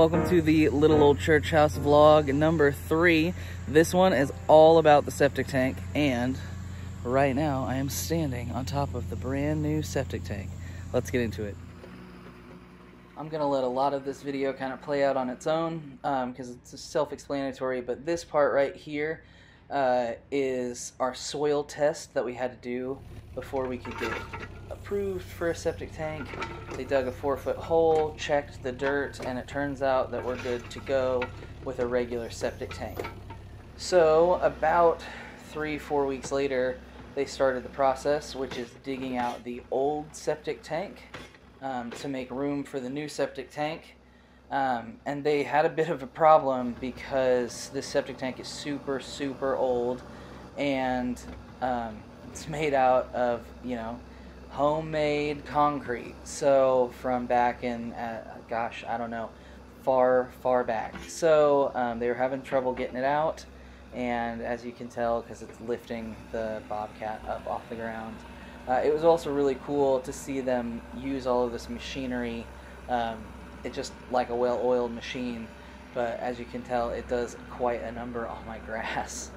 welcome to the Little Old Church House vlog number 3. This one is all about the septic tank, and right now I am standing on top of the brand new septic tank. Let's get into it. I'm gonna let a lot of this video kind of play out on its own because it's self-explanatory, but this part right here is our soil test that we had to do before we could get approved for a septic tank. They dug a 4-foot hole, checked the dirt, and it turns out that we're good to go with a regular septic tank. So about 3-4 weeks later, they started the process, which is digging out the old septic tank to make room for the new septic tank. And they had a bit of a problem because this septic tank is super old, and it's made out of, homemade concrete. So from back in, gosh, I don't know, far back. So they were having trouble getting it out, and as you can tell, because it's lifting the Bobcat up off the ground. It was also really cool to see them use all of this machinery. It's just like a well-oiled machine, but as you can tell, it does quite a number on my grass.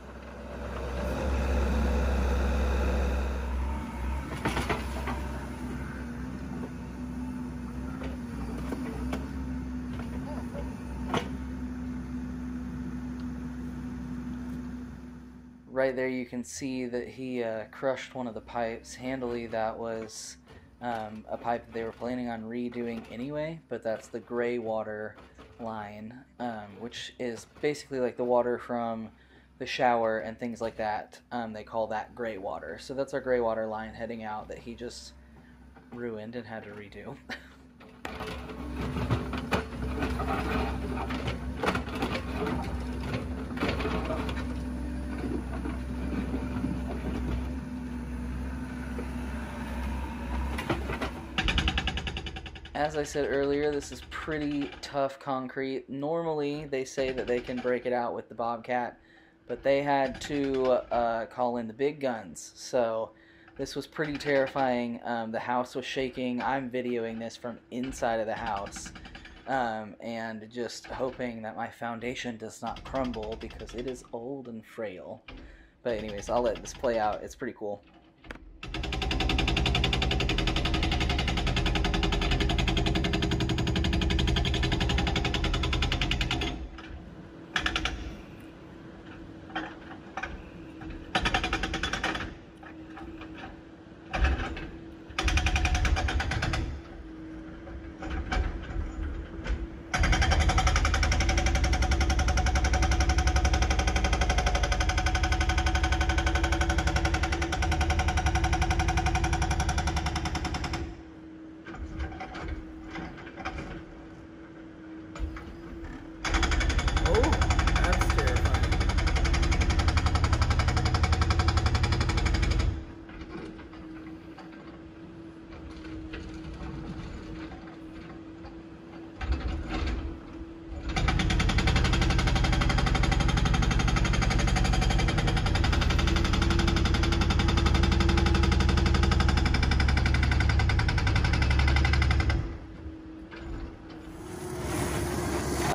Right there you can see that he crushed one of the pipes handily. That was a pipe that they were planning on redoing anyway, but that's the gray water line, which is basically like the water from the shower and things like that. They call that gray water. So that's our gray water line heading out that he just ruined and had to redo. As I said earlier, this is pretty tough concrete. Normally, they say that they can break it out with the Bobcat, but they had to call in the big guns. So this was pretty terrifying. The house was shaking. I'm videoing this from inside of the house, and just hoping that my foundation does not crumble because it is old and frail. But anyways, I'll let this play out. It's pretty cool.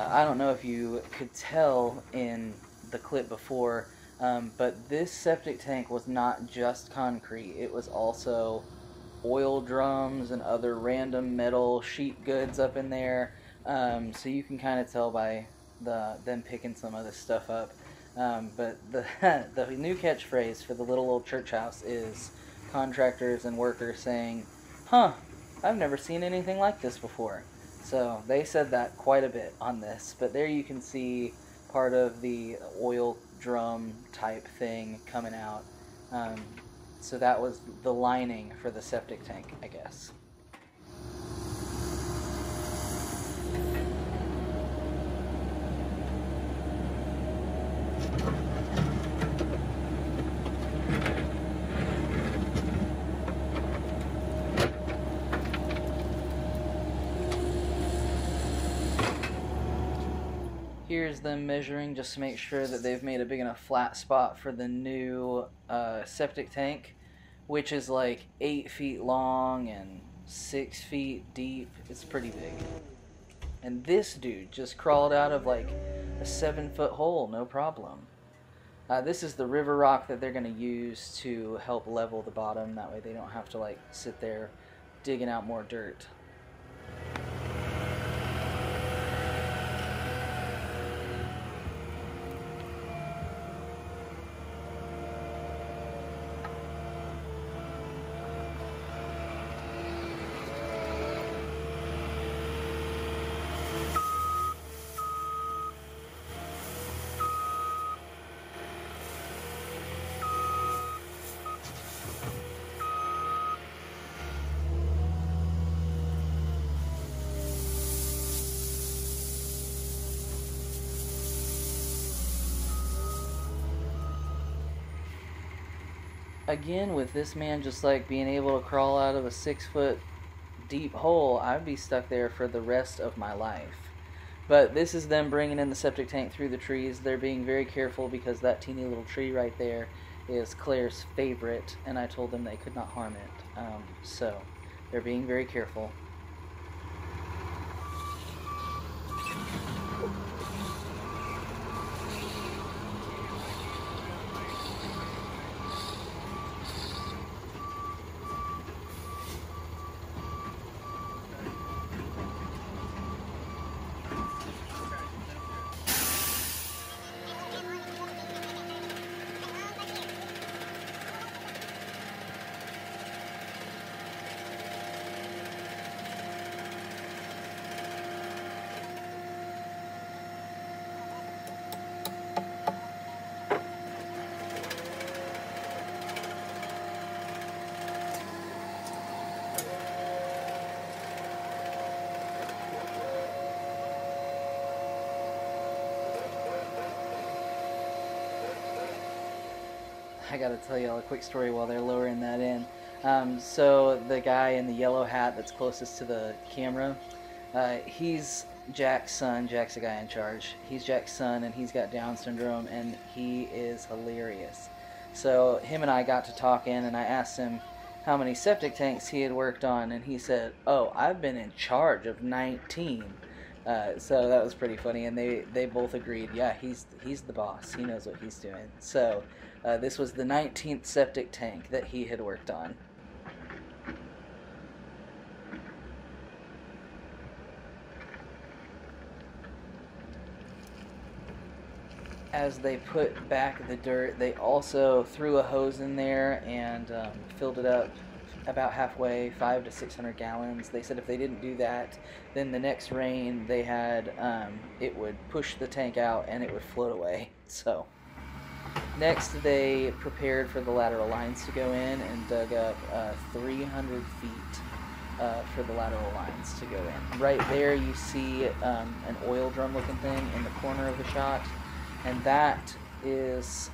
I don't know if you could tell in the clip before, but this septic tank was not just concrete. It was also oil drums and other random metal sheet goods up in there. So you can kind of tell by them picking some of this stuff up. But the new catchphrase for the Little Old Church House is contractors and workers saying, "Huh, I've never seen anything like this before." So they said that quite a bit on this, but there you can see part of the oil drum type thing coming out. So that was the lining for the septic tank, I guess. Here's them measuring just to make sure that they've made a big enough flat spot for the new septic tank, which is like 8 feet long and 6 feet deep. It's pretty big. And this dude just crawled out of like a 7-foot hole, no problem. This is the river rock that they're going to use to help level the bottom. That way they don't have to like sit there digging out more dirt. Again, with this man just like being able to crawl out of a 6-foot deep hole, I'd be stuck there for the rest of my life. But this is them bringing in the septic tank through the trees. They're being very careful because that teeny little tree right there is Claire's favorite, and I told them they could not harm it. So they're being very careful. I gotta tell y'all a quick story while they're lowering that in. So the guy in the yellow hat that's closest to the camera, he's Jack's son. Jack's the guy in charge. He's Jack's son, and he's got Down syndrome, and he is hilarious. So him and I got to talking, and I asked him how many septic tanks he had worked on, and he said, "Oh, I've been in charge of 19." So that was pretty funny, and they both agreed, yeah, he's the boss. He knows what he's doing. So this was the 19th septic tank that he had worked on. As they put back the dirt, they also threw a hose in there and filled it up about halfway, 500 to 600 gallons. They said if they didn't do that, then the next rain they had, it would push the tank out and it would float away. So next they prepared for the lateral lines to go in and dug up 300 feet for the lateral lines to go in. Right there you see an oil drum looking thing in the corner of the shot, and that is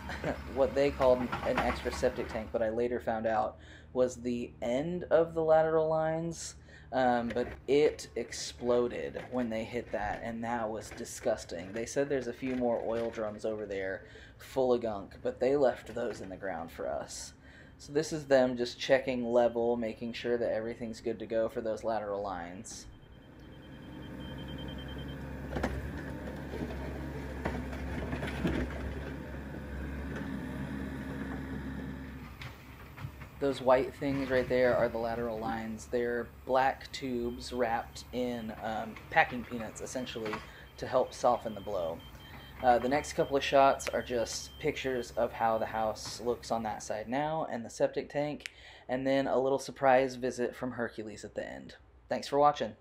what they called an extra septic tank, but I later found out was the end of the lateral lines, but it exploded when they hit that, and that was disgusting. They said there's a few more oil drums over there full of gunk, but they left those in the ground for us. So this is them just checking level, making sure that everything's good to go for those lateral lines. Those white things right there are the lateral lines. They're black tubes wrapped in packing peanuts, essentially, to help soften the blow. The next couple of shots are just pictures of how the house looks on that side now and the septic tank, and then a little surprise visit from Hercules at the end. Thanks for watching.